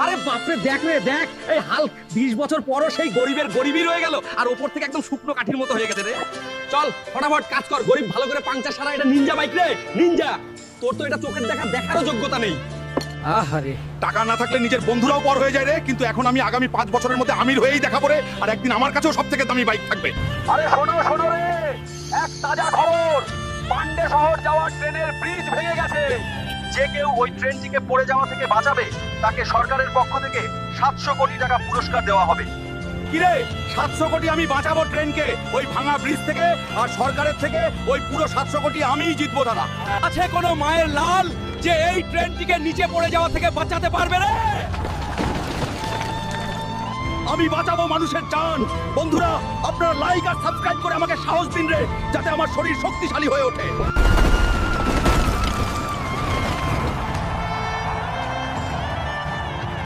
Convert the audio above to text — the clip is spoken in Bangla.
আরে বাপরে দেখ রে দেখ, এই হাল্ক 20 বছর পরও সেই গরিবের গরিবই রয়ে গেল, আর ওপর থেকে একদম শুকনো কাঠির মতো হয়ে গেছে রে। চল ফটাফট কাজ কর, গরিব ভালো করে পাংচার সারা। এটা নিনজা বাইক রে, নিনজা। তোর তো এটা চোখের দেখারও যোগ্যতা নেই। আহারে, টাকা না থাকলে নিজের বন্ধুরাও পর হয়ে যায় রে, কিন্তু এখন আমি আগামী 5 বছরের মধ্যে আমির হয়েই দেখাবো রে, আর একদিন আমার কাছেও সবথেকে দামি বাইক থাকবে। আরে শোনো শোনো রে, এক তাজা খবর, পান্ডে শহর যাওয়ার ট্রেনের ব্রিজ ভেঙে গেছে। যে কেউ ওই ট্রেনটিকে পড়ে যাওয়া থেকে বাঁচাবে, তাকে সরকারের পক্ষ থেকে 700 কোটি টাকা পুরস্কার দেওয়া হবে। কিরে 700 কোটি আমি বাঁচাবো ট্রেনকে ওই ভাঙা ব্রিজ থেকে, আর সরকারের থেকে ওই পুরো 700 কোটি আমিই জিতবো দাদা। আছে কোনো মায়ের লাল যে এই ট্রেনটিকে নিচে পড়ে যাওয়া থেকে বাঁচাতে পারবে রে? আমি বাঁচাবো মানুষের জান। বন্ধুরা আপনারা লাইক আর সাবস্ক্রাইব করে আমাকে সাহস দিন রে, যাতে আমার শরীর শক্তিশালী হয়ে ওঠে।